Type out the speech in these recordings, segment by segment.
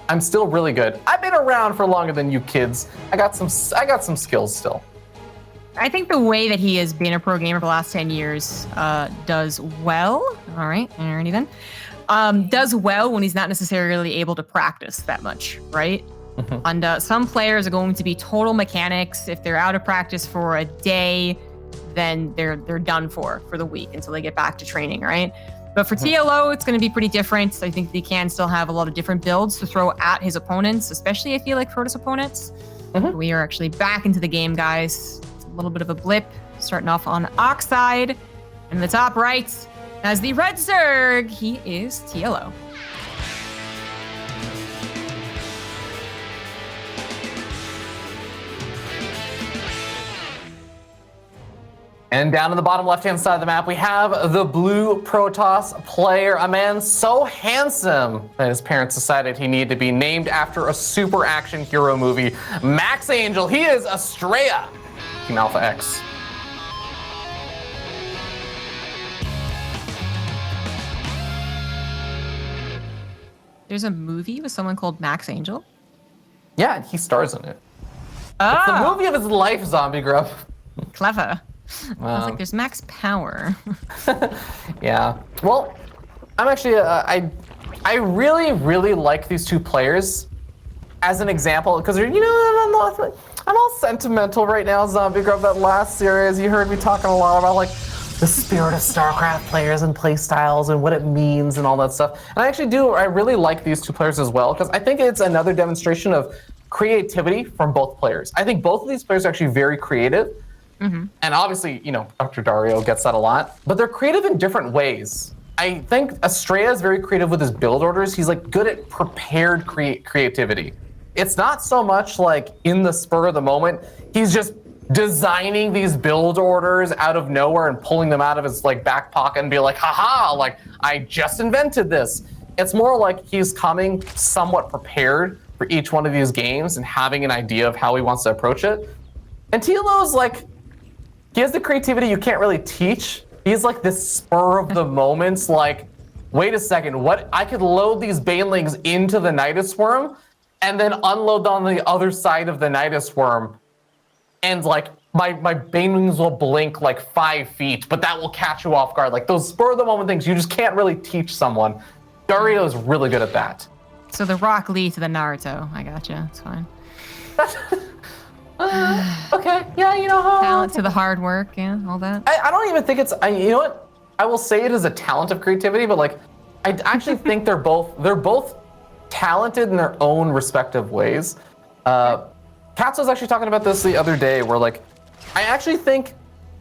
I'm still really good. I've been around for longer than you kids. I got some skills still. I think the way that he has been a pro gamer for the last 10 years does well. All right, alrighty then. Does well when he's not necessarily able to practice that much, right? And some players are going to be total mechanics. If they're out of practice for a day, then they're done for the week until they get back to training, right? But for TLO, it's going to be pretty different. I think he can still have a lot of different builds to throw at his opponents, especially I feel like Protoss opponents. We are actually back into the game, guys. It's a little bit of a blip, starting off on Oxide. And in the top right, as the Red Zerg, he is TLO. And down in the bottom left-hand side of the map, we have the blue Protoss player, a man so handsome that his parents decided he needed to be named after a super action hero movie. Max Angel, he is Astrea, Team Alpha X. There's a movie with someone called Max Angel? Yeah, and he stars in it. It's the movie of his life, Zombie Grub. Clever. Wow. I was like, there's Max Power. Yeah. Well, I'm actually, I really, really like these two players as an example, because, you know, I'm all sentimental right now, Zombie Grub. That last series, you heard me talking a lot about, like, the spirit of StarCraft players and play styles and what it means and all that stuff. And I really like these two players as well, because I think it's another demonstration of creativity from both players. I think both of these players are actually very creative. And obviously, you know, Dr. Dario gets that a lot, but they're creative in different ways. I think Astrea is very creative with his build orders. He's like good at prepared creativity. It's not so much like in the spur of the moment. He's just designing these build orders out of nowhere and pulling them out of his like back pocket and be like, haha, like I just invented this. It's more like he's coming somewhat prepared for each one of these games and having an idea of how he wants to approach it. And TLO's like, he has the creativity you can't really teach. He's like this spur of the moments, like, wait a second, what? I could load these banelings into the Nidus Worm and then unload on the other side of the Nidus Worm. And like, my banelings will blink like 5 feet, but that will catch you off guard. Like those spur of the moment things you just can't really teach someone. Dario is really good at that. So the Rock Lee to the Naruto. I gotcha, it's fine. Okay, yeah, you know how. Talent to the hard work, yeah, all that. I don't even think it's, you know what? I will say it is a talent of creativity, but like, I actually think they're both talented in their own respective ways. Katz was actually talking about this the other day, where like, I actually think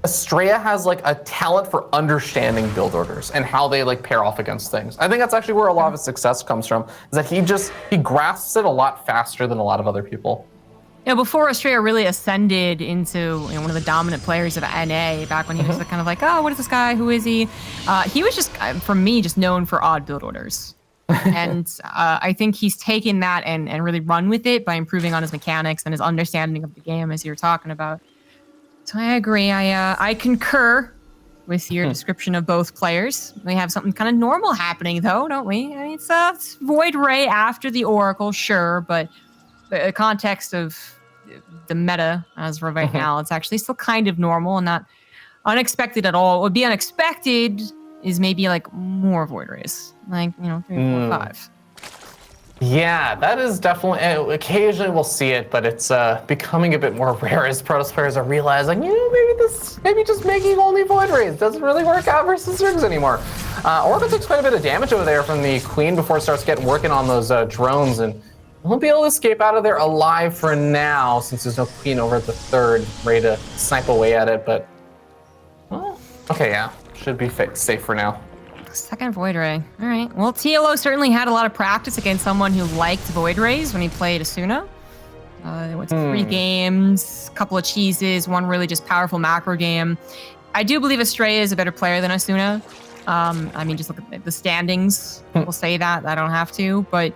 Astrea has like a talent for understanding build orders and how they like pair off against things. I think that's actually where a lot of his success comes from, is that he grasps it a lot faster than a lot of other people. Yeah, before Astrea really ascended into one of the dominant players of NA, back when he was kind of like, oh, what is this guy? Who is he? He was just, for me, just known for odd build orders. And I think he's taken that and really run with it by improving on his mechanics and his understanding of the game, as you were talking about. So I agree. I concur with your description of both players. We have something kind of normal happening, though, don't we? I mean, it's Void Ray after the Oracle, sure, but the context of the meta as of right now, it's actually still kind of normal and not unexpected at all. What would be unexpected is maybe like more Void Rays, like 3, 4, 5. Yeah, that is definitely, occasionally we'll see it, but it's becoming a bit more rare as Protoss players are realizing, maybe just making only Void Rays doesn't really work out versus Zergs anymore. Oracle takes quite a bit of damage over there from the Queen before it starts working on those drones, and won't be able to escape out of there alive for now, since there's no Queen over at the third, ready to snipe away at it, but, well, okay, yeah, should be safe for now. Second Void Ray. All right. Well, TLO certainly had a lot of practice against someone who liked Void Rays when he played Asuna. They went to 3 games, a couple of cheeses, one really just powerful macro game. I do believe Astrea is a better player than Asuna. I mean, just look at the standings. We'll say that. I don't have to, but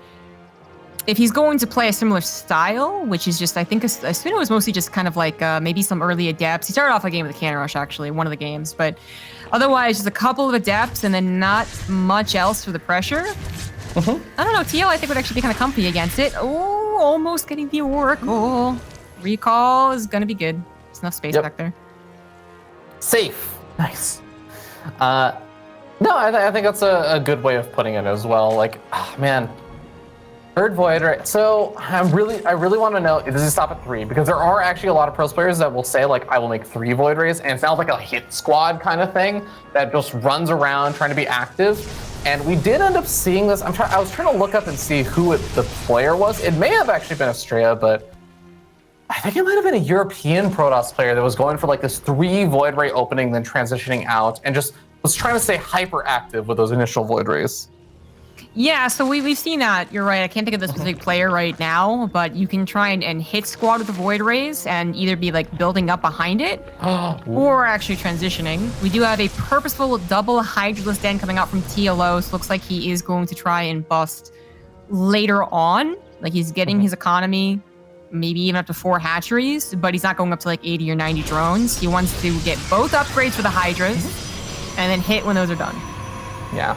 if he's going to play a similar style, which is just, I think Asuna was mostly just kind of like maybe some early adepts. He started off a game with a cannon rush, actually, one of the games, but otherwise just a couple of adepts and then not much else for the pressure. I don't know. TL, I think, would actually be kind of comfy against it. Oh, almost getting the Oracle. Recall is going to be good. There's enough space back there. Safe. Nice. No, I think that's a good way of putting it as well. Like, oh, man. Third Void, right? So I really want to know, does it stop at 3? Because there are actually a lot of pros players that will say, like, I will make 3 Void Rays, and it sounds like a hit squad kind of thing that just runs around trying to be active. And we did end up seeing this. I was trying to look up and see who the player was. It may have actually been Astrea, but I think it might have been a European Protoss player that was going for like this 3 Void Ray opening, then transitioning out, and just was trying to stay hyper active with those initial Void Rays. Yeah, so we've seen that. You're right. I can't think of the specific player right now, but you can try and hit squad with the Void Rays and either be like building up behind it or actually transitioning. We do have a purposeful double Hydraless Den coming out from TLO, so looks like he is going to try and bust later on. Like he's getting his economy, maybe even up to 4 hatcheries, but he's not going up to like 80 or 90 drones. He wants to get both upgrades for the Hydras and then hit when those are done. Yeah.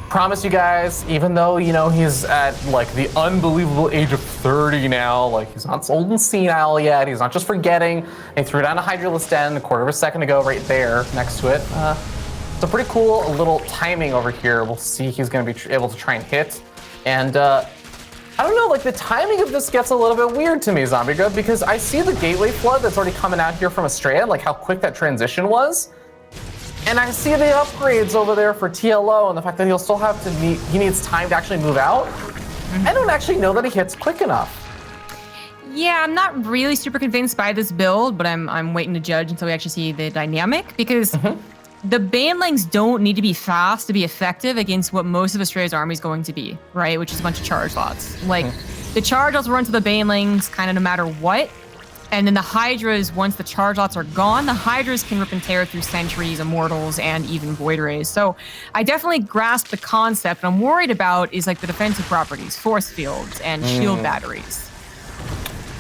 Promise you guys, even though, you know, he's at like the unbelievable age of 30 now, like he's not old and senile yet, he's not just forgetting. He threw down a Hydraless Den a quarter of a second ago right there next to it. It's a pretty cool little timing over here. We'll see he's going to be able to try and hit. And I don't know, like the timing of this gets a little bit weird to me, Zombie God, because I see the Gateway Flood that's already coming out here from Astrea, like how quick that transition was. And I see the upgrades over there for TLO and the fact that he'll still have to he needs time to actually move out. I don't actually know that he hits quick enough. Yeah, I'm not really super convinced by this build, but I'm waiting to judge until we actually see the dynamic, because the Banelings don't need to be fast to be effective against what most of Astrea's army is going to be, right? Which is a bunch of charge lots. Like, the charge lots will run to the Banelings kind of no matter what. And then the Hydras, once the charge lots are gone, the Hydras can rip and tear through Sentries, Immortals, and even Void Rays. So I definitely grasp the concept. What I'm worried about is like the defensive properties, force fields, and shield batteries.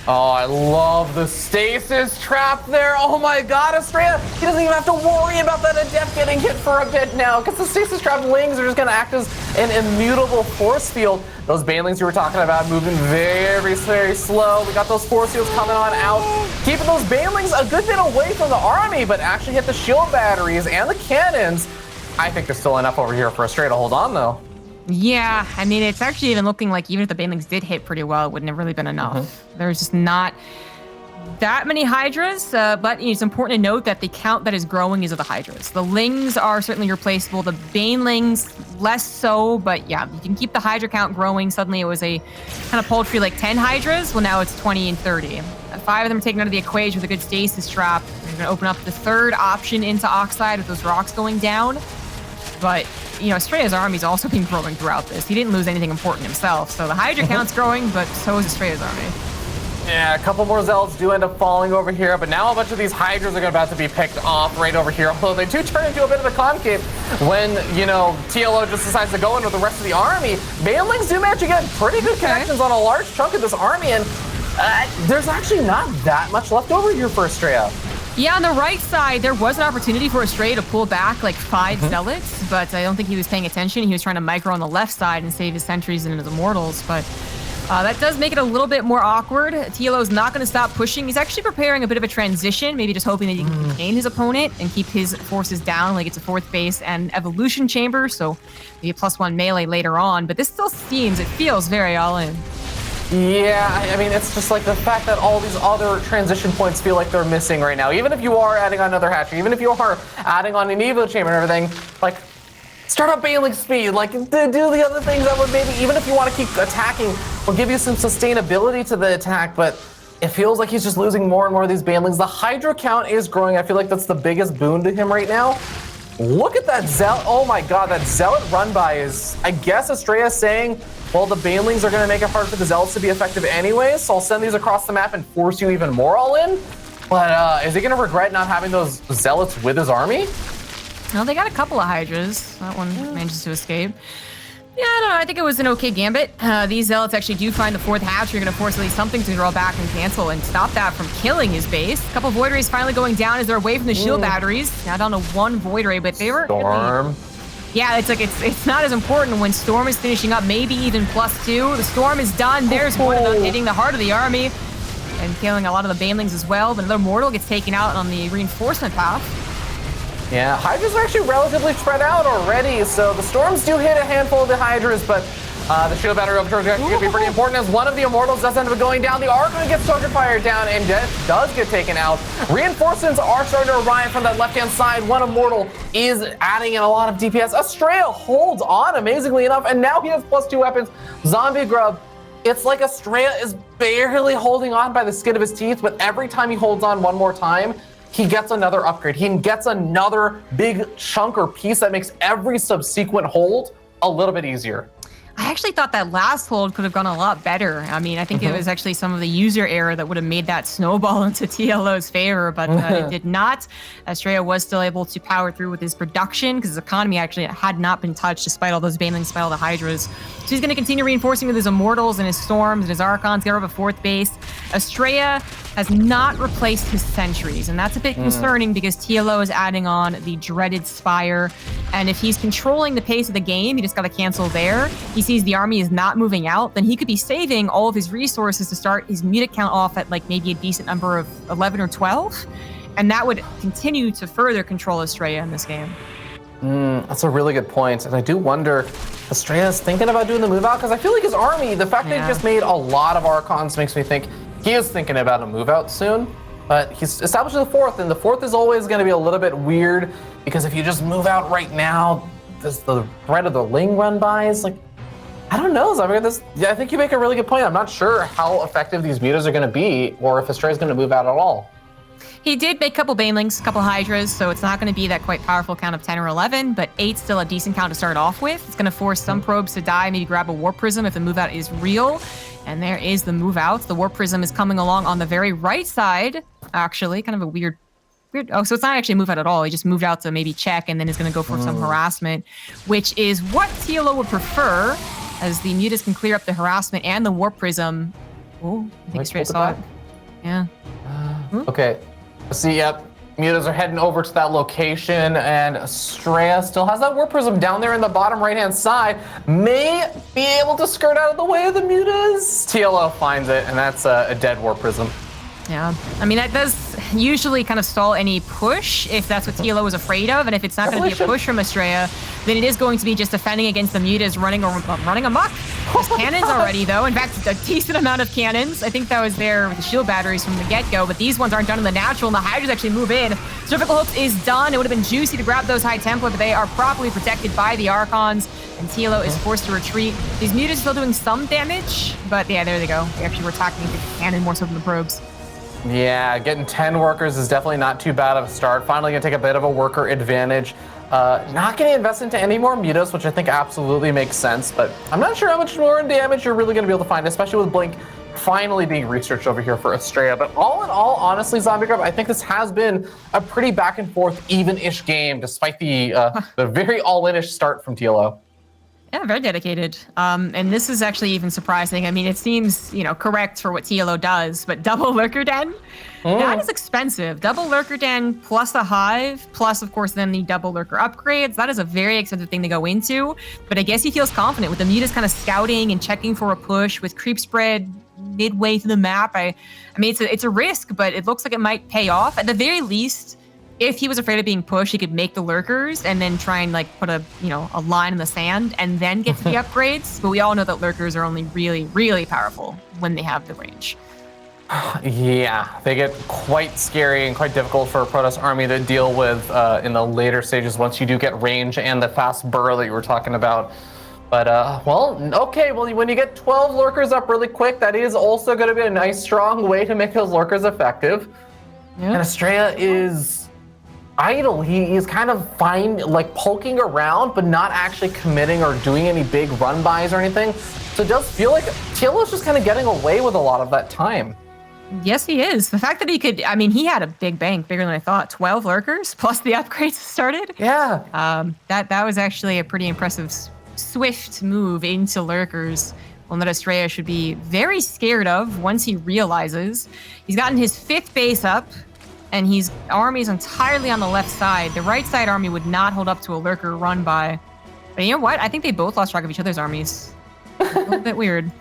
Oh, I love the stasis trap there. Oh my god, Astrea, he doesn't even have to worry about that Adept getting hit for a bit now, because the stasis trap lings are just going to act as an immutable force field. Those Banelings you were talking about moving very, very slow. We got those force fields coming on out, keeping those Banelings a good bit away from the army, but actually hit the shield batteries and the cannons. I think there's still enough over here for Astrea to hold on, though. Yeah, I mean, it's actually even looking like even if the Banelings did hit pretty well, it wouldn't have really been enough. There's just not that many Hydras, but it's important to note that the count that is growing is of the Hydras. The Lings are certainly replaceable. The Banelings, less so, but yeah, you can keep the Hydra count growing. Suddenly it was a kind of paltry like 10 Hydras. Well, now it's 20 and 30. 5 of them are taken out of the equation with a good stasis trap. You're going to open up the third option into Oxide with those rocks going down. But, you know, Astrea's army's also been growing throughout this. He didn't lose anything important himself. So the Hydra count's growing, but so is Astrea's army. Yeah, a couple more Zealots do end up falling over here, but now a bunch of these Hydras are about to be picked off right over here, although they do turn into a bit of a concave when, you know, TLO just decides to go in with the rest of the army. Banelings do manage to get pretty good connections on a large chunk of this army, and there's actually not that much left over here for Astrea. Yeah, on the right side, there was an opportunity for Astrea to pull back like 5 Zealots, but I don't think he was paying attention. He was trying to micro on the left side and save his Sentries and his Immortals, but that does make it a little bit more awkward. TLO's not going to stop pushing. He's actually preparing a bit of a transition, maybe just hoping that he can contain his opponent and keep his forces down, like it's a 4th base and Evolution Chamber, so maybe a +1 melee later on, but this still it feels very all-in. Yeah, I mean, it's just like the fact that all these other transition points feel like they're missing right now. Even if you are adding on another hatchery, even if you are adding on an Evo Chamber and everything, like, start up Baneling speed, like, do the other things that would maybe, even if you want to keep attacking, will give you some sustainability to the attack, but it feels like he's just losing more and more of these Banelings. The Hydra count is growing. I feel like that's the biggest boon to him right now. Look at that Zealot. Oh my god, that Zealot run by is, I guess Astrea is saying, well, the Banelings are going to make it hard for the Zealots to be effective anyways, so I'll send these across the map and force you even more all in. But is he going to regret not having those Zealots with his army? Well, they got a couple of Hydras. That one manages to escape. Yeah, I don't know. I think it was an okay gambit. These Zealots actually do find the 4th hatch. You're going to force at least something to draw back and cancel and stop that from killing his base. A couple Void Rays finally going down as they're away from the shield batteries. Now down to 1 Void Ray, but they were... Storm. Yeah, it's like it's not as important when Storm is finishing up, maybe even +2. The Storm is done. There's one of them hitting the heart of the army and killing a lot of the Banelings as well. But another Mortal gets taken out on the reinforcement path. Yeah, Hydras are actually relatively spread out already, so the Storms do hit a handful of the Hydras, but the shield battery overcharge is actually going to be pretty important as one of the Immortals does end up going down. The Archon gets Soldier Fire down and does get taken out. Reinforcements are starting to arrive from that left-hand side. One Immortal is adding in a lot of DPS. Astrea holds on amazingly enough, and now he has +2 weapons. Zombie Grub, it's like Astrea is barely holding on by the skin of his teeth, but every time he holds on one more time, he gets another upgrade. He gets another big chunk or piece that makes every subsequent hold a little bit easier. I actually thought that last hold could have gone a lot better. I mean, I think it was actually some of the user error that would have made that snowball into TLO's favor, but it did not. Astrea was still able to power through with his production because his economy actually had not been touched despite all those Banelings, despite all the Hydras. So he's going to continue reinforcing with his Immortals and his Storms and his Archons, get rid of a 4th base. Astrea has not replaced his Sentries, and that's a bit concerning because TLO is adding on the dreaded Spire, and if he's controlling the pace of the game, he just got to cancel there. He sees the army is not moving out, then he could be saving all of his resources to start his mutant count off at like maybe a decent number of 11 or 12, and that would continue to further control Astrea in this game. That's a really good point, and I do wonder, Astrea's thinking about doing the move out because I feel like his army, the fact that he just made a lot of Archons makes me think he is thinking about a move out soon, but he's established the 4th, and the 4th is always going to be a little bit weird because if you just move out right now, does the threat of the Ling run by is like, I don't know. I think you make a really good point. I'm not sure how effective these mutas are going to be or if Astrea is going to move out at all. He did make a couple Banelings, a couple Hydras, so it's not going to be that quite powerful count of 10 or 11, but 8's still a decent count to start off with. It's going to force some probes to die, maybe grab a Warp Prism if the move out is real. And there is the move out. The Warp Prism is coming along on the very right side, actually. Kind of a weird. Oh, so it's not actually a move out at all. He just moved out to maybe check and then is going to go for some harassment, which is what TLO would prefer, as the mutas can clear up the harassment and the Warp Prism. Oh, I think Astrea saw it. Yeah. Okay. See, yep. Mutas are heading over to that location, and Astrea still has that Warp Prism down there in the bottom right-hand side. May be able to skirt out of the way of the mutas. TLO finds it, and that's a dead Warp Prism. Yeah, I mean, that does usually kind of stall any push if that's what TLO is afraid of, and if it's not going to be a push from Astrea, then it is going to be just defending against the mutas running amok. There's cannons already, though. In fact, a decent amount of cannons. I think that was there with the shield batteries from the get-go, but these ones aren't done in the natural, and the Hydras actually move in. Cervical Hooks is done. It would have been juicy to grab those High Templar, but they are properly protected by the Archons, and TLO is forced to retreat. These mutas are still doing some damage, but yeah, there they go. They actually were attacking the cannon more so than the probes. Yeah, getting 10 workers is definitely not too bad of a start. Finally gonna take a bit of a worker advantage. Not gonna invest into any more mutas, which I think absolutely makes sense, but I'm not sure how much more damage you're really gonna be able to find, especially with Blink finally being researched over here for Astrea. But all in all, honestly, Zombie Grub, I think this has been a pretty back and forth, even-ish game, despite the very all-in-ish start from TLO. Yeah, very dedicated. And this is actually even surprising. I mean, it seems, correct for what TLO does, but double Lurker Den, that is expensive. Double Lurker Den plus the Hive, plus, of course, then the double Lurker upgrades. That is a very expensive thing to go into. But I guess he feels confident with the mutas kind of scouting and checking for a push with creep spread midway through the map. I mean, it's a risk, but it looks like it might pay off. At the very least, if he was afraid of being pushed, he could make the lurkers and then try and put a line in the sand and then get to the upgrades. But we all know that lurkers are only really, really powerful when they have the range. Yeah, they get quite scary and quite difficult for a Protoss army to deal with in the later stages once you do get range and the fast burrow that you were talking about. But, when you get 12 lurkers up really quick, that is also going to be a nice, strong way to make those lurkers effective. Yeah. And Astrea is idle. He is kind of fine, poking around, but not actually committing or doing any big run-bys or anything. So it does feel like TLO's just kind of getting away with a lot of that time. Yes, he is. The fact that he had a big bank, bigger than I thought. 12 lurkers, plus the upgrades started. Yeah. That was actually a pretty impressive, swift move into lurkers. One that Astrea should be very scared of once he realizes. He's gotten his 5th base up, and his army is entirely on the left side. The right side army would not hold up to a lurker run by. But you know what? I think they both lost track of each other's armies. A little bit weird.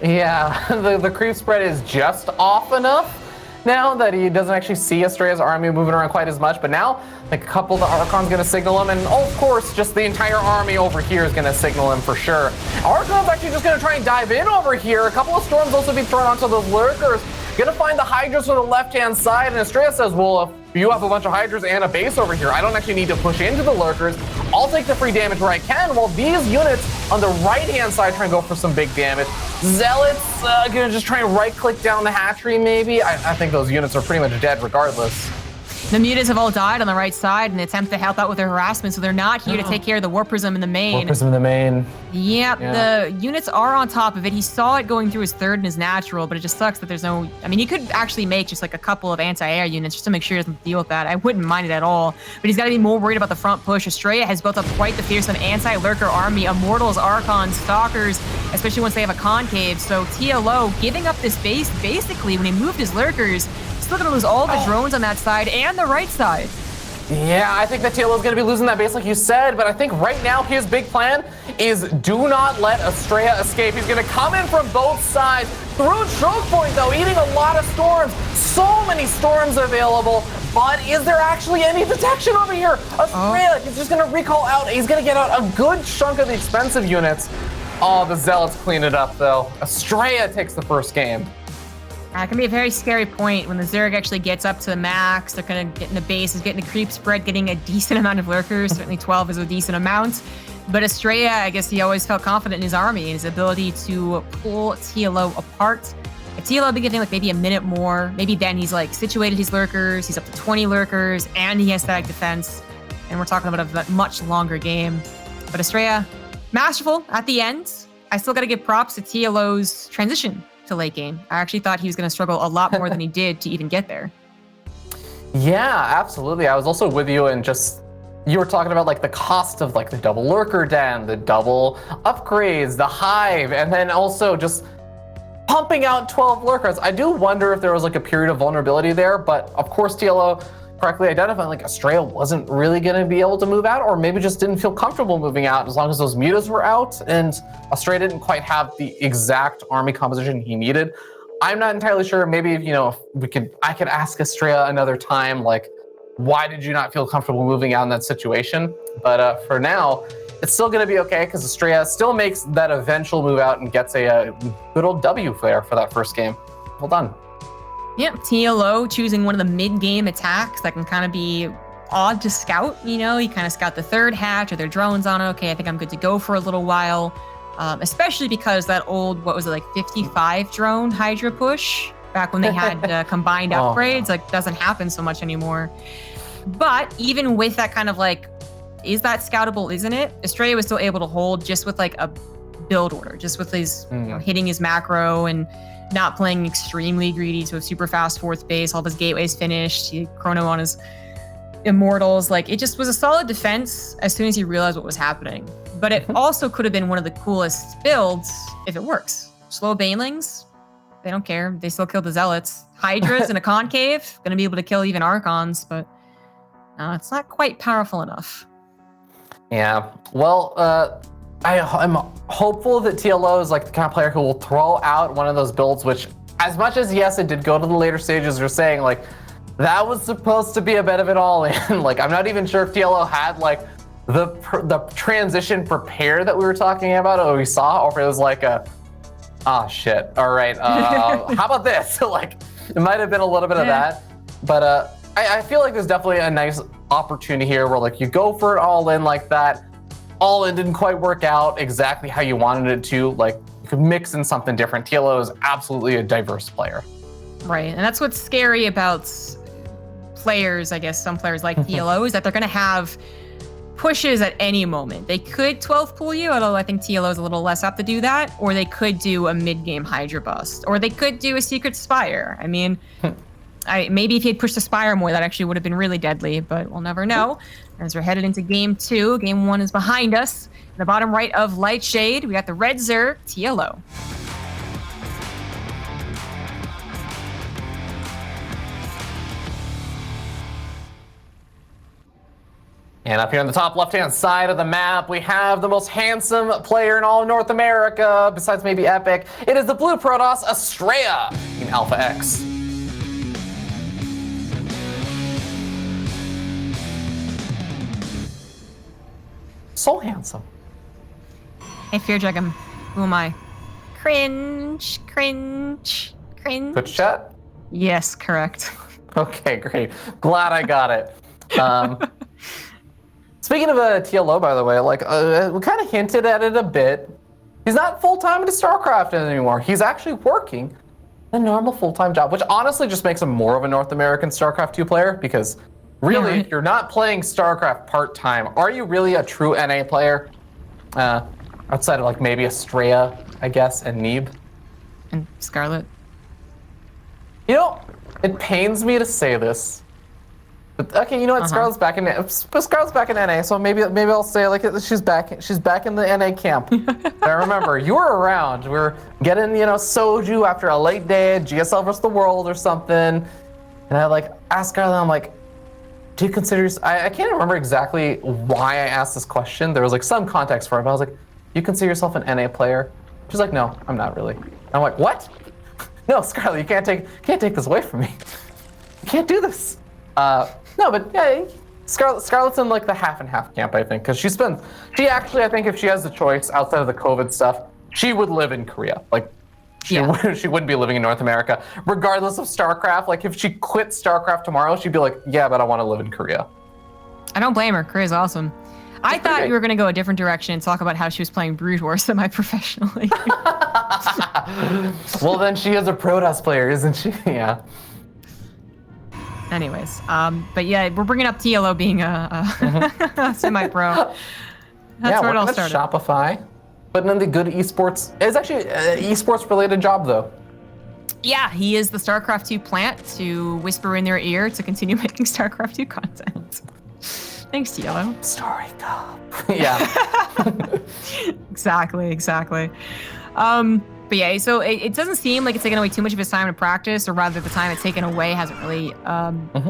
Yeah, the creep spread is just off enough now that he doesn't actually see Astrea's army moving around quite as much. But now, like a couple of the Archon's gonna signal him, and of course, just the entire army over here is gonna signal him for sure. Archon's actually just gonna try and dive in over here. A couple of storms also be thrown onto those lurkers. Gonna find the Hydras on the left-hand side, and Astrea says, well, if you have a bunch of Hydras and a base over here, I don't actually need to push into the lurkers. I'll take the free damage where I can, while these units on the right-hand side try and go for some big damage. Zealots gonna just try and right-click down the hatchery, maybe. I think those units are pretty much dead regardless. The mutants have all died on the right side in an attempt to help out with their harassment, so they're not here to take care of the War Prism in the main. War Prism in the main. Yep, yeah, the units are on top of it. He saw it going through his third and his natural, but it just sucks that there's no... I mean, he could actually make just like a couple of anti-air units just to make sure he doesn't deal with that. I wouldn't mind it at all, but he's got to be more worried about the front push. Astrea has built up quite the fearsome anti-lurker army. Immortals, Archons, Stalkers, especially once they have a concave. So TLO giving up this base, basically, when he moved his lurkers, still gonna lose all the drones on that side and the right side. Yeah, I think that TLO is going to be losing that base like you said, but I think right now his big plan is do not let Astrea escape. He's going to come in from both sides through choke point though, eating a lot of storms. So many storms available, but is there actually any detection over here? Astrea, he's just going to recall out. He's going to get out a good chunk of the expensive units. Oh, the Zealots clean it up though. Astrea takes the first game. It can be a very scary point when the Zerg actually gets up to the max. They're kind of getting the bases, getting the creep spread, getting a decent amount of lurkers. Certainly 12 is a decent amount. But Astrea, I guess he always felt confident in his army and his ability to pull TLO apart. If TLO had been getting like maybe a minute more, maybe then he's like situated his lurkers, he's up to 20 lurkers, and he has static defense. And we're talking about a much longer game. But Astrea, masterful at the end. I still got to give props to TLO's transition to late game. I actually thought he was going to struggle a lot more than he did to even get there. Yeah, absolutely. I was also with you, and just you were talking about like the cost of like the double lurker den, the double upgrades, the hive, and then also just pumping out 12 lurkers. I do wonder if there was like a period of vulnerability there, but of course TLO correctly identified like Astrea wasn't really going to be able to move out, or maybe just didn't feel comfortable moving out as long as those mutas were out, and Astrea didn't quite have the exact army composition he needed. I'm not entirely sure. Maybe, you know, I could ask Astrea another time, like, why did you not feel comfortable moving out in that situation? But for now, it's still going to be okay because Astrea still makes that eventual move out and gets a good old W there for that first game. Well done. Yep, TLO choosing one of the mid-game attacks that can kind of be odd to scout, you know? You kind of scout the third hatch or their drones on it. Okay, I think I'm good to go for a little while. Especially because that old, what was it, like 55 drone Hydra push back when they had combined upgrades, like doesn't happen so much anymore. But even with that kind of like, is that scoutable, isn't it? Astrea was still able to hold just with like a build order, just with his, you know, hitting his macro and not playing extremely greedy to a super fast fourth base. All of his gateways finished. He had chrono on his immortals. Like, it just was a solid defense as soon as he realized what was happening. But it also could have been one of the coolest builds if it works. Slow banelings, they don't care. They still kill the zealots. Hydras in a concave, gonna be able to kill even archons, but it's not quite powerful enough. Yeah, well, I'm hopeful that TLO is like the kind of player who will throw out one of those builds, which, as much as yes, it did go to the later stages, you're saying like that was supposed to be a bit of it all in. Like, I'm not even sure if TLO had like the transition prepared that we were talking about or we saw, or if it was like shit, all right, how about this? Like, it might have been a little bit of that, but I feel like there's definitely a nice opportunity here where like you go for it all in like that. All in didn't quite work out exactly how you wanted it to. Like, you could mix in something different. TLO is absolutely a diverse player. Right, and that's what's scary about players, I guess some players like TLO, is that they're going to have pushes at any moment. They could 12 pull you, although I think TLO is a little less apt to do that, or they could do a mid-game Hydra bust, or they could do a Secret Spire. I mean, maybe if he had pushed the Spire more, that actually would have been really deadly, but we'll never know. As we're headed into game 2, game 1 is behind us. In the bottom right of Light Shade, we got the Red Zerg, TLO. And up here on the top left-hand side of the map, we have the most handsome player in all of North America, besides maybe Epic. It is the blue Protoss, Astrea, in Alpha X. So handsome. Hey, Fear Dragon, who am I? Cringe, cringe, cringe. Twitch chat? Yes, correct. Okay, great. Glad I got it. Speaking of a TLO, by the way, like we kind of hinted at it a bit. He's not full-time into StarCraft anymore. He's actually working a normal full-time job, which honestly just makes him more of a North American StarCraft 2 player, because really, right. You're not playing StarCraft part-time. Are you really a true NA player? Outside of like maybe Astrea, I guess, and Neeb. And Scarlet. You know, it pains me to say this. But okay, you know what? Scarlet's back in NA, so maybe I'll say like she's back in the NA camp. But I remember you were around. We were getting soju after a late day, GSL vs the World or something, and I like asked Scarlet. I'm like, do you consider? I can't remember exactly why I asked this question. There was like some context for it, but I was like, you consider yourself an NA player? She's like, no, I'm not really. I'm like, what? No, Scarlet, you can't take this away from me. You can't do this. No, but yeah, Scarlet's in like the half and half camp, I think, because she actually, I think if she has the choice outside of the COVID stuff, she would live in Korea. Like, she wouldn't be living in North America, regardless of StarCraft. Like, if she quit StarCraft tomorrow, she'd be like, yeah, but I want to live in Korea. I don't blame her. Korea's awesome. I thought you were going to go a different direction and talk about how she was playing Brood War semi-professionally. Well, then she is a Protoss player, isn't she? Yeah. Anyways, but yeah, we're bringing up TLO being a semi-pro. That's where it all started. Shopify, putting in the good esports. It's actually an esports related job though. Yeah, he is the StarCraft 2 plant to whisper in their ear to continue making StarCraft 2 content. Thanks, TLO. Story cup. Yeah. Exactly. But yeah, so it doesn't seem like it's taken away too much of his time to practice, or rather the time it's taken away hasn't really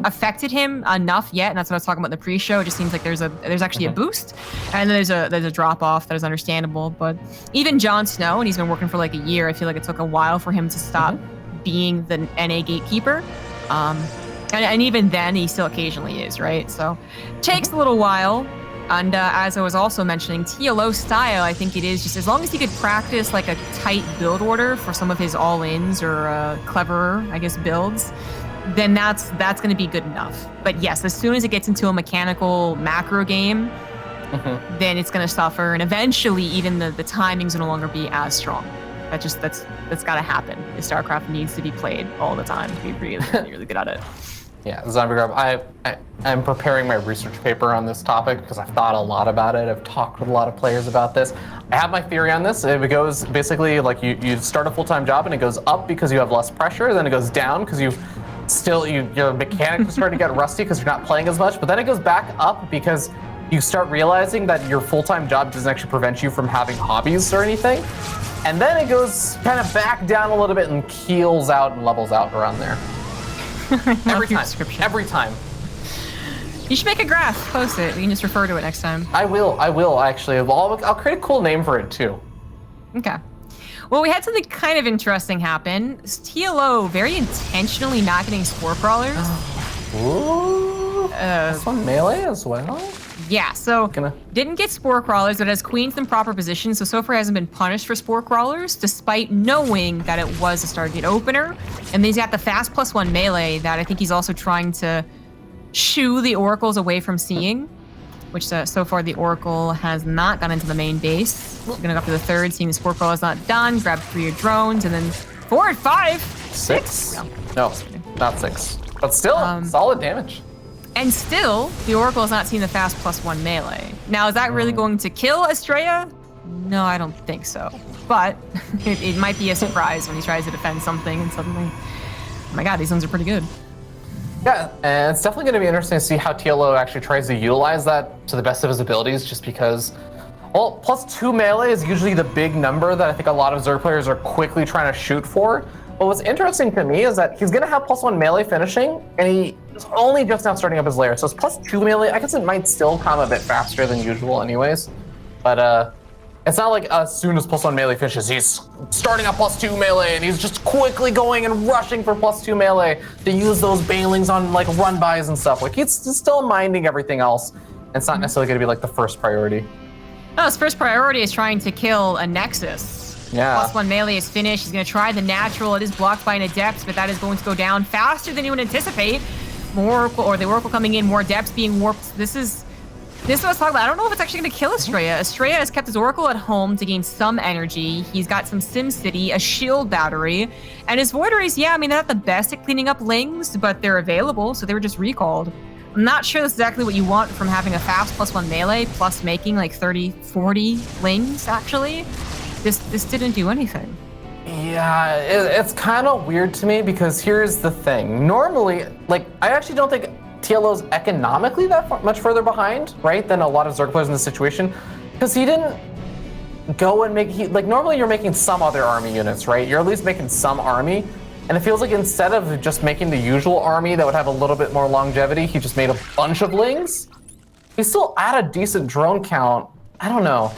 affected him enough yet. And that's what I was talking about in the pre-show. It just seems like there's actually a boost, and then there's a drop off that is understandable. But even Jon Snow, and he's been working for like a year, I feel like it took a while for him to stop being the NA gatekeeper. And even then, he still occasionally is, right? So it takes a little while. And as I was also mentioning, TLO style, I think it is just as long as he could practice like a tight build order for some of his all-ins or cleverer, I guess, builds, then that's going to be good enough. But yes, as soon as it gets into a mechanical macro game, then it's going to suffer. And eventually, even the timing's no longer be as strong. That's got to happen. StarCraft needs to be played all the time to be really good at it. Yeah, Zombie Grub, I'm preparing my research paper on this topic because I've thought a lot about it. I've talked with a lot of players about this. I have my theory on this. It goes basically like you start a full-time job and it goes up because you have less pressure, then it goes down because your mechanics are starting to get rusty because you're not playing as much, but then it goes back up because you start realizing that your full-time job doesn't actually prevent you from having hobbies or anything. And then it goes kind of back down a little bit and keels out and levels out around there. Every time. You should make a graph, post it. We can just refer to it next time. I will actually. I'll create a cool name for it too. Okay. Well, we had something kind of interesting happen. TLO very intentionally not getting spore crawlers. Ooh. This one melee as well? Yeah, so didn't get spore crawlers, but has queens in proper position, so far hasn't been punished for spore crawlers, despite knowing that it was a Stargate opener. And then he's got the fast +1 melee that I think he's also trying to shoo the oracles away from seeing, which so far the oracle has not gone into the main base. We're gonna go up to the third, seeing the spore crawler is not done, grab 3 drones, and then 4 and 5. 6? No, not 6. But still, solid damage. And still, the Oracle has not seen the fast +1 melee. Now, is that really going to kill Astrea? No, I don't think so. But it might be a surprise when he tries to defend something and suddenly, oh my god, these ones are pretty good. Yeah, and it's definitely going to be interesting to see how TLO actually tries to utilize that to the best of his abilities, just because, well, +2 melee is usually the big number that I think a lot of Zerg players are quickly trying to shoot for. But what's interesting to me is that he's going to have +1 melee finishing, and He's only just now starting up his lair, so it's +2 melee. I guess it might still come a bit faster than usual anyways. But it's not like as soon as +1 melee finishes, he's starting at +2 melee and he's just quickly going and rushing for +2 melee to use those banelings on like run-bys and stuff. Like he's still minding everything else. And it's not necessarily going to be like the first priority. No, his first priority is trying to kill a Nexus. Yeah. +1 melee is finished. He's going to try the natural. It is blocked by an Adept, but that is going to go down faster than you would anticipate. More Oracle, or the Oracle coming in, more Adepts being warped. This is what I was talking about. I don't know if it's actually going to kill Astrea. Astrea has kept his Oracle at home to gain some energy. He's got some Sim City, a shield battery, and his Void Rays, yeah, I mean, they're not the best at cleaning up lings, but they're available, so they were just recalled. I'm not sure that's exactly what you want from having a fast +1 melee, plus making like 30, 40 lings, actually. This didn't do anything. Yeah, it's kind of weird to me because here's the thing. Normally, like, I actually don't think TLO's economically that much further behind, right, than a lot of Zerg players in this situation. Because he didn't go and like, normally you're making some other army units, right? You're at least making some army. And it feels like instead of just making the usual army that would have a little bit more longevity, he just made a bunch of lings. He's still at a decent drone count. I don't know.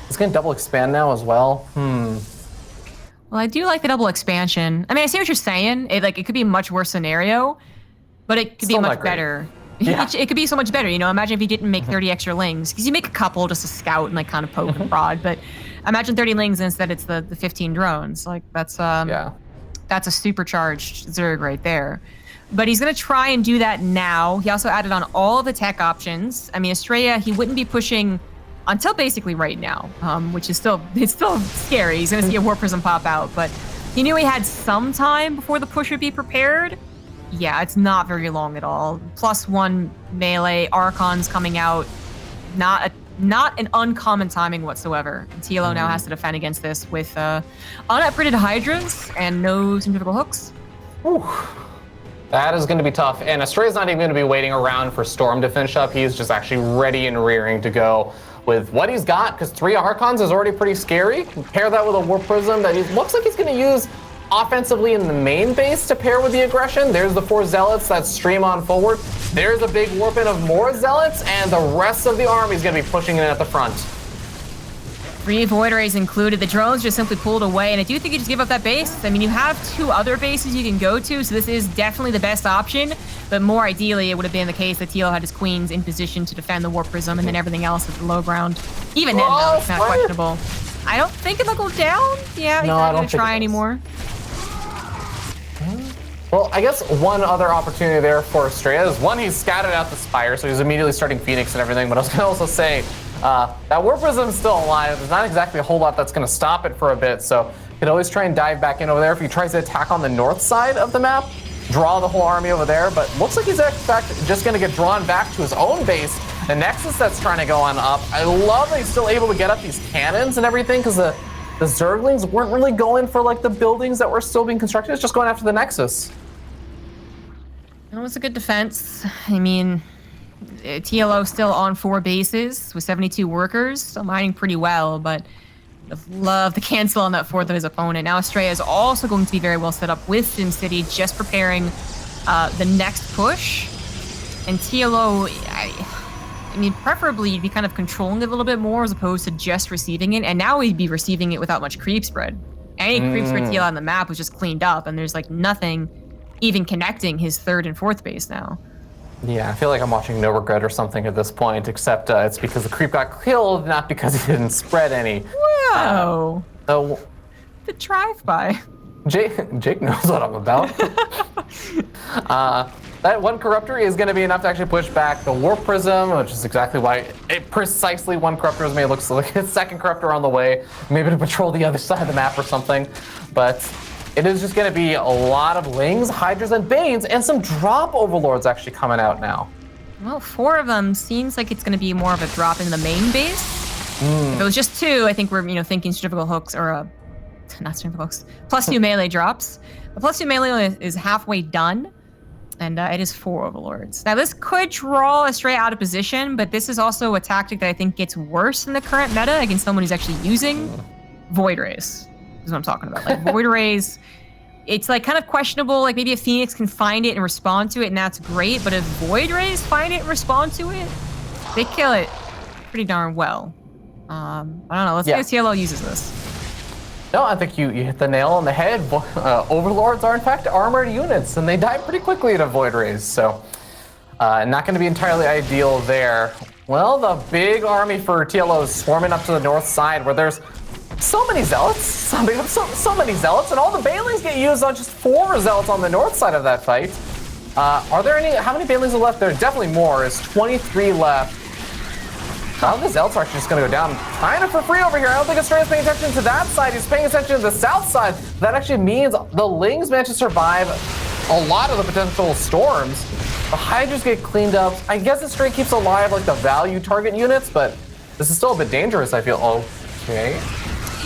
He's gonna double expand now as well. Well, I do like the double expansion. I mean, I see what you're saying. It could be a much worse scenario, but it could Still be not much great. better. Yeah. It could be so much better. You know, imagine if you didn't make 30 extra lings, because you make a couple just to scout and like kind of poke and prod. But imagine 30 lings and instead it's the 15 drones. Like that's Yeah. That's a supercharged Zerg right there. But he's going to try and do that now. He also added on all of the tech options. I mean, Astrea, he wouldn't be pushing until basically right now, which is still scary. He's going to see a War Prism pop out, but he knew he had some time before the push would be prepared. Yeah, it's not very long at all. +1 melee, Archons coming out, not an uncommon timing whatsoever. TLO now has to defend against this with unupgraded Hydras and no centrifugal hooks. Whew. That is going to be tough. And Astrea's not even going to be waiting around for Storm to finish up. He's just actually ready and rearing to go with what he's got, because 3 Archons is already pretty scary. Pair that with a War Prism that he looks like he's going to use offensively in the main base to pair with the aggression. There's the 4 Zealots that stream on forward. There's a big warp in of more Zealots, and the rest of the army is going to be pushing in at the front. 3 Void Rays included. The drones just simply pulled away, and I do think you just give up that base. I mean, you have 2 other bases you can go to, so this is definitely the best option, but more ideally, it would have been the case that TLO had his queens in position to defend the Warp Prism, and then everything else at the low ground. Even then, though, it's not questionable. I don't think it'll go down. Yeah, he's not going to try anymore. Well, I guess one other opportunity there for Astrea is, one, he's scattered out the Spire, so he's immediately starting Phoenix and everything, but I was going to also say that Warp Prism is still alive. There's not exactly a whole lot that's going to stop it for a bit, so you could always try and dive back in over there if he tries to attack on the north side of the map, draw the whole army over there, but looks like he's in fact just going to get drawn back to his own base. The Nexus that's trying to go on up. I love that he's still able to get up these cannons and everything, because the Zerglings weren't really going for like the buildings that were still being constructed. It's just going after the Nexus. That was a good defense. I mean, TLO still on 4 bases with 72 workers, still mining pretty well, but I'd love to cancel on that 4th of his opponent. Now Astrea is also going to be very well set up with SimCity, just preparing the next push. And TLO, I mean, preferably you'd be kind of controlling it a little bit more as opposed to just receiving it. And now we'd be receiving it without much creep spread. Any creep spread TLO on the map was just cleaned up, and there's like nothing even connecting his 3rd and 4th base now. Yeah, I feel like I'm watching No Regret or something at this point, except it's because the creep got killed, not because he didn't spread any. Whoa! So The drive-by. Jake knows what I'm about. That 1 Corruptor is going to be enough to actually push back the Warp Prism, which is exactly why precisely 1 Corruptor is made. It looks like his 2nd Corruptor on the way, maybe to patrol the other side of the map or something. But it is just going to be a lot of Lings, Hydras, and Banes, and some drop Overlords actually coming out now. Well, 4 of them seems like it's going to be more of a drop in the main base. If it was just 2, I think we're thinking centrifugal hooks or not centrifugal hooks, +2 melee drops. The +2 melee is halfway done, and it is 4 Overlords. Now this could draw Astrea out of position, but this is also a tactic that I think gets worse in the current meta against someone who's actually using Void Rays. Is what I'm talking about. Like Void Rays, it's like kind of questionable. Like maybe a Phoenix can find it and respond to it, and that's great. But if Void Rays find it and respond to it, they kill it pretty darn well. I don't know. Let's see how TLO uses this. No, I think you hit the nail on the head. Overlords are in fact armored units, and they die pretty quickly to Void Rays. So not going to be entirely ideal there. Well, the big army for TLO is swarming up to the north side, where there's so many zealots, so many zealots, and all the Banelings get used on just 4 zealots on the north side of that fight. Are there any? How many Banelings are left? There's definitely more. There's 23 left. How the zealots are actually just going to go down kind of for free over here. I don't think Astrea's paying attention to that side. He's paying attention to the south side. That actually means the Lings manage to survive a lot of the potential storms. The Hydras get cleaned up. I guess Astrea keeps alive like the value target units, but this is still a bit dangerous, I feel. Okay.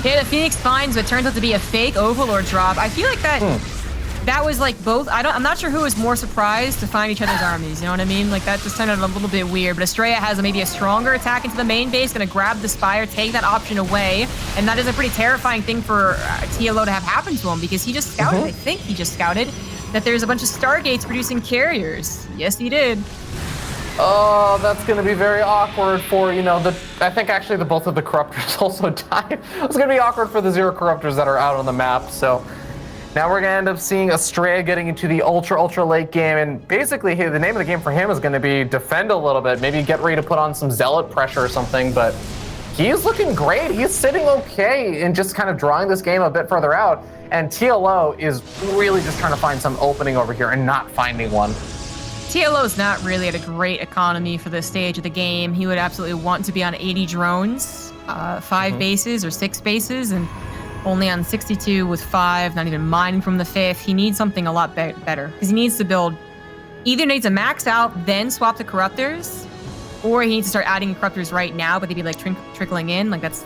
Yeah, the Phoenix finds what turns out to be a fake Overlord drop. I feel like that was like both. I'm not sure who was more surprised to find each other's armies. You know what I mean? Like that just turned out a little bit weird. But Astrea has maybe a stronger attack into the main base, gonna grab the Spire, take that option away, and that is a pretty terrifying thing for TLO to have happen to him because he just scouted. I think he just scouted that there's a bunch of Stargates producing carriers. Yes, he did. Oh, that's going to be very awkward for, I think actually both of the Corruptors also died. It's going to be awkward for the 0 Corruptors that are out on the map. So now we're going to end up seeing Astrea getting into the ultra late game. And basically, the name of the game for him is going to be defend a little bit. Maybe get ready to put on some Zealot pressure or something. But he's looking great. He's sitting okay and just kind of drawing this game a bit further out. And TLO is really just trying to find some opening over here and not finding one. TLO is not really at a great economy for this stage of the game. He would absolutely want to be on 80 drones, 5 bases or 6 bases, and only on 62 with 5, not even mining from the 5th. He needs something a lot better because he needs to build, either needs to max out, then swap to Corruptors, or he needs to start adding Corruptors right now, but they'd be like trickling in. Like that's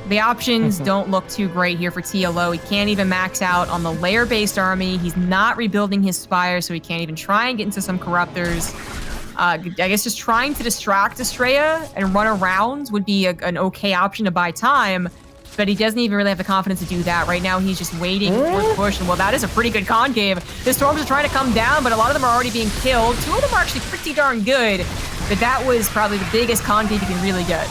the options don't look too great here for TLO. He can't even max out on the layer-based army. He's not rebuilding his Spire, so he can't even try and get into some Corruptors. I guess just trying to distract Astrea and run around would be an okay option to buy time, but he doesn't even really have the confidence to do that. Right now, he's just waiting for the push, and well, that is a pretty good concave. The storms are trying to come down, but a lot of them are already being killed. 2 of them are actually pretty darn good, but that was probably the biggest concave you can really get.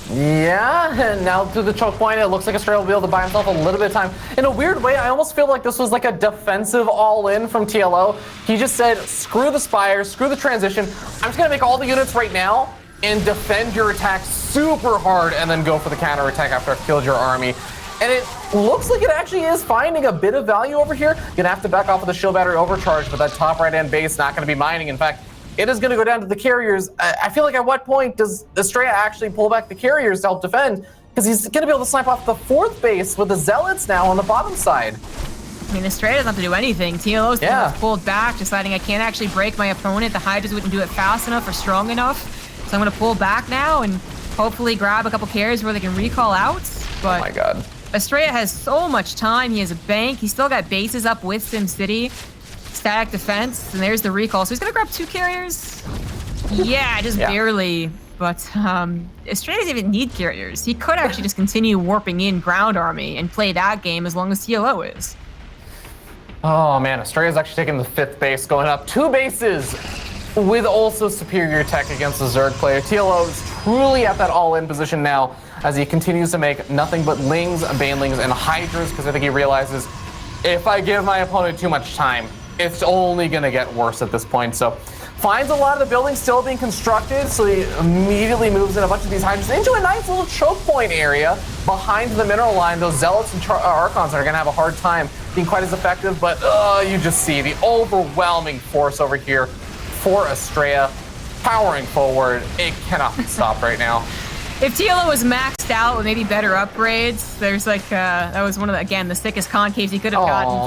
Yeah, and now to the choke point, it looks like Astrea will be able to buy himself a little bit of time. In a weird way, I almost feel like this was like a defensive all-in from TLO. He just said, screw the Spire, screw the transition. I'm just going to make all the units right now and defend your attack super hard and then go for the counter-attack after I've killed your army. And it looks like it actually is finding a bit of value over here. You're going to have to back off with the shield battery overcharge, but that top right-hand base not going to be mining. In fact, it is going to go down to the carriers. I feel like at what point does Astrea actually pull back the carriers to help defend? Because he's going to be able to snipe off the 4th base with the Zealots now on the bottom side. I mean, Astrea doesn't have to do anything. TLO's pulled back, deciding I can't actually break my opponent. The Hydras wouldn't do it fast enough or strong enough. So I'm going to pull back now and hopefully grab a couple carriers where they can recall out. But oh my god. Astrea has so much time. He has a bank. He's still got bases up with SimCity. Static defense, and there's the recall. So he's gonna grab 2 carriers. Yeah, just barely. But Astrea doesn't even need carriers. He could actually just continue warping in ground army and play that game as long as TLO is. Oh man, Astrea's actually taking the 5th base, going up 2 bases with also superior tech against the Zerg player. TLO is truly at that all-in position now as he continues to make nothing but Lings, Banelings, and Hydras, because I think he realizes if I give my opponent too much time, it's only going to get worse at this point. So finds a lot of the buildings still being constructed, so he immediately moves in a bunch of these Hydras into a nice little choke point area behind the mineral line. Those Zealots and Archons are going to have a hard time being quite as effective, but you just see the overwhelming force over here for Astrea powering forward. It cannot be stopped right now. If TLO was maxed out with maybe better upgrades, there's like, that was one of the, again, the sickest concaves he could have gotten.